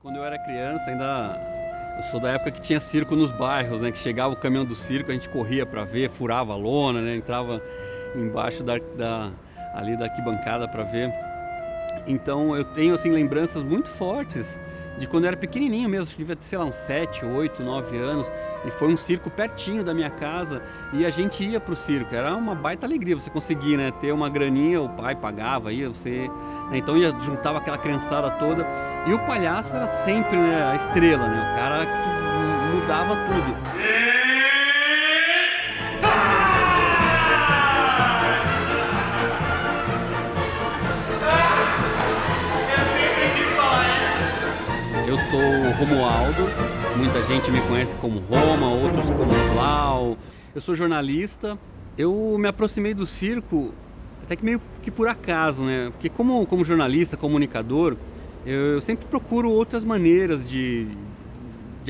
Quando eu era criança, eu sou da época que tinha circo nos bairros, né? Que chegava o caminhão do circo, a gente corria para ver, furava a lona, né? Entrava embaixo ali da arquibancada para ver. Então eu tenho assim lembranças muito fortes de quando eu era pequenininho mesmo, acho que devia ter, sei lá, uns 7, 8, 9 anos, e foi um circo pertinho da minha casa e a gente ia pro circo. Era uma baita alegria você conseguir, né, ter uma graninha, o pai pagava, ia você, né, então juntava aquela criançada toda, e o palhaço era sempre, né, a estrela, né, o cara que mudava tudo. Eu sou o Romualdo, muita gente me conhece como Roma, outros como Clau. Eu sou jornalista. Eu me aproximei do circo até que meio que por acaso, né? Porque como jornalista, comunicador, eu sempre procuro outras maneiras de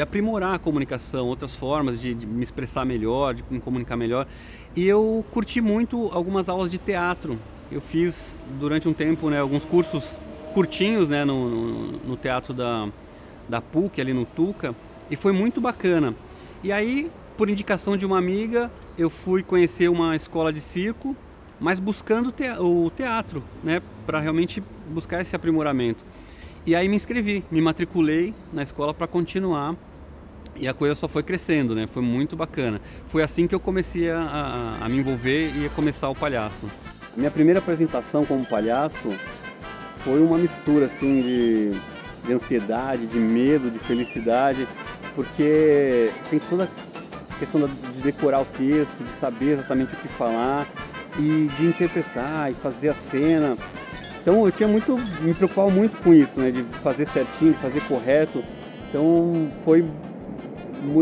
aprimorar a comunicação, outras formas de me expressar melhor, de me comunicar melhor. E eu curti muito algumas aulas de teatro. Eu fiz durante um tempo, né, alguns cursos curtinhos, né, no teatro da PUC, ali no Tuca, e foi muito bacana. E aí, por indicação de uma amiga, eu fui conhecer uma escola de circo, mas buscando o teatro, né, para realmente buscar esse aprimoramento. E aí me inscrevi, me matriculei na escola para continuar, e a coisa só foi crescendo, né, foi muito bacana. Foi assim que eu comecei a me envolver e a começar o palhaço. Minha primeira apresentação como palhaço foi uma mistura assim de ansiedade, de medo, de felicidade, porque tem toda a questão de decorar o texto, de saber exatamente o que falar e de interpretar e fazer a cena. Então eu me preocupava muito com isso, né, de fazer certinho, de fazer correto. Então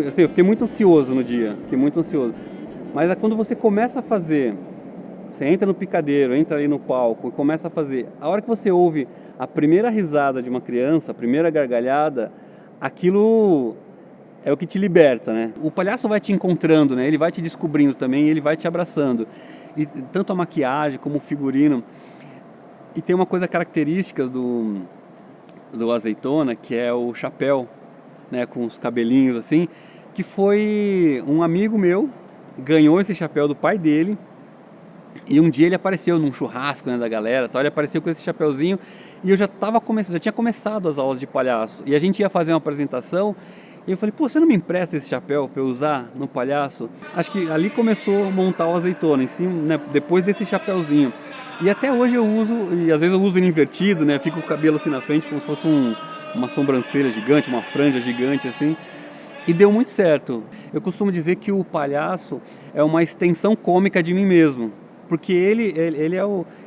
assim, eu fiquei muito ansioso no dia, fiquei muito ansioso. Mas quando você começa a fazer, você entra no picadeiro, entra ali no palco e começa a fazer, a hora que você ouve a primeira risada de uma criança, a primeira gargalhada, aquilo é o que te liberta, né? O palhaço vai te encontrando, né? Ele vai te descobrindo também, ele vai te abraçando. E tanto a maquiagem como o figurino. E tem uma coisa característica do Azeitona, que é o chapéu, né? Com os cabelinhos assim, que foi um amigo meu, ganhou esse chapéu do pai dele. E um dia ele apareceu num churrasco, né, da galera, tal, ele apareceu com esse chapeuzinho e eu já tinha começado as aulas de palhaço. E a gente ia fazer uma apresentação e eu falei, pô, você não me empresta esse chapéu para eu usar no palhaço? Acho que ali começou a montar o Azeitona, em cima, né, depois desse chapeuzinho. E até hoje eu uso, e às vezes eu uso ele invertido, né, fica o cabelo assim na frente como se fosse uma sobrancelha gigante, uma franja gigante assim. E deu muito certo. Eu costumo dizer que o palhaço é uma extensão cômica de mim mesmo. Porque ele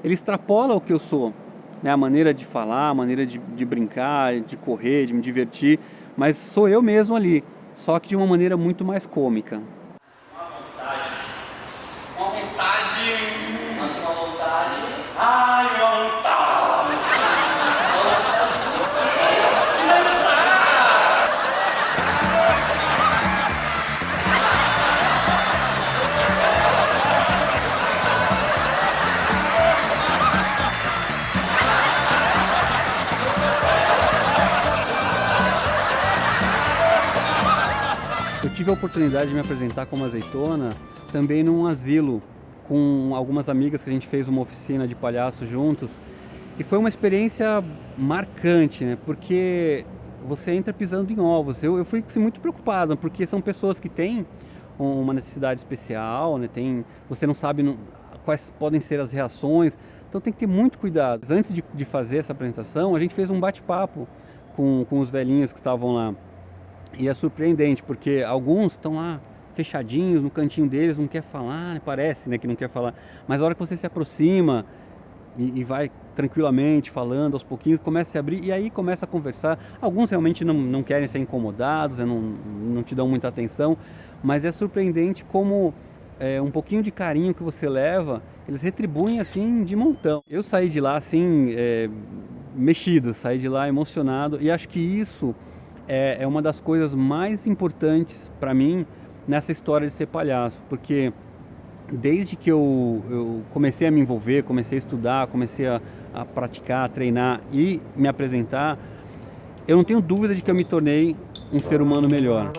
extrapola o que eu sou, né? A maneira de falar, a maneira de brincar, de correr, de me divertir, mas sou eu mesmo ali, só que de uma maneira muito mais cômica. Uma vontade, mas uma vontade, ai, uma vontade. Eu tive a oportunidade de me apresentar como Azeitona também num asilo, com algumas amigas que a gente fez uma oficina de palhaço juntos. E foi uma experiência marcante, né? Porque você entra pisando em ovos. Eu fui assim, muito preocupado, porque são pessoas que têm uma necessidade especial, né? Você não sabe quais podem ser as reações, então tem que ter muito cuidado. Antes de fazer essa apresentação, a gente fez um bate-papo com os velhinhos que estavam lá. E é surpreendente, porque alguns estão lá fechadinhos no cantinho deles, não quer falar, né? Parece, né, que não quer falar. Mas a hora que você se aproxima e vai tranquilamente falando, aos pouquinhos, começa a se abrir e aí começa a conversar. Alguns realmente não querem ser incomodados, né? Não te dão muita atenção, mas é surpreendente como um pouquinho de carinho que você leva, eles retribuem assim de montão. Eu saí de lá assim, mexido, saí de lá emocionado e acho que isso é uma das coisas mais importantes para mim nessa história de ser palhaço, porque desde que eu comecei a me envolver, comecei a estudar, comecei a praticar, a treinar e me apresentar, eu não tenho dúvida de que eu me tornei um ser humano melhor.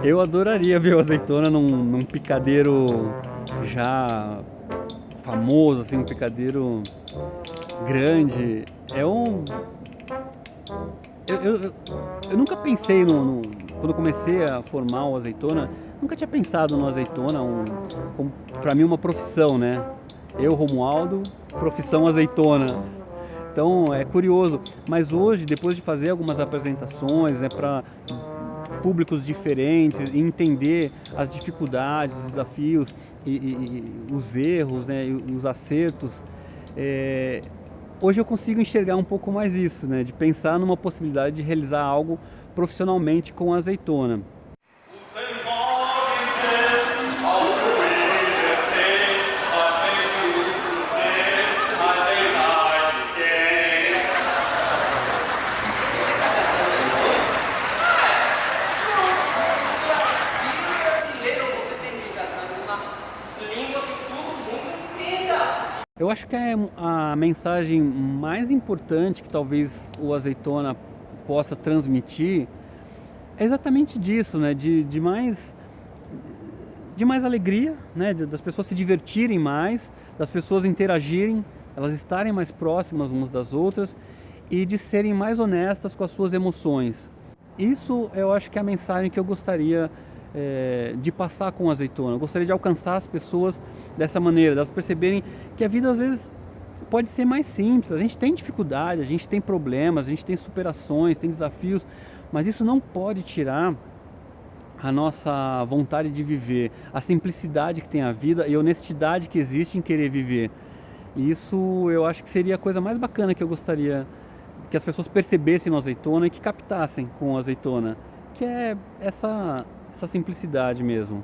Eu adoraria ver o Azeitona num picadeiro já famoso, assim, um picadeiro grande. Eu nunca pensei quando eu comecei a formar o Azeitona, nunca tinha pensado no Azeitona como para mim uma profissão, né? Eu, Romualdo, profissão Azeitona. Então é curioso, mas hoje, depois de fazer algumas apresentações, né, para públicos diferentes, e entender as dificuldades, os desafios e os erros, né, e os acertos, hoje eu consigo enxergar um pouco mais isso, né, de pensar numa possibilidade de realizar algo profissionalmente com a Azeitona. Eu acho que a mensagem mais importante que talvez o Azeitona possa transmitir é exatamente disso, né? De mais alegria, né? Das pessoas se divertirem mais, das pessoas interagirem, elas estarem mais próximas umas das outras e de serem mais honestas com as suas emoções. Isso eu acho que é a mensagem que eu gostaria de passar com o Azeitona. Eu gostaria de alcançar as pessoas dessa maneira, elas perceberem que a vida às vezes pode ser mais simples. A gente tem dificuldade, a gente tem problemas, a gente tem superações, tem desafios, mas isso não pode tirar a nossa vontade de viver, a simplicidade que tem a vida e a honestidade que existe em querer viver. E isso eu acho que seria a coisa mais bacana que eu gostaria que as pessoas percebessem no Azeitona e que captassem com o Azeitona, que é essa simplicidade mesmo.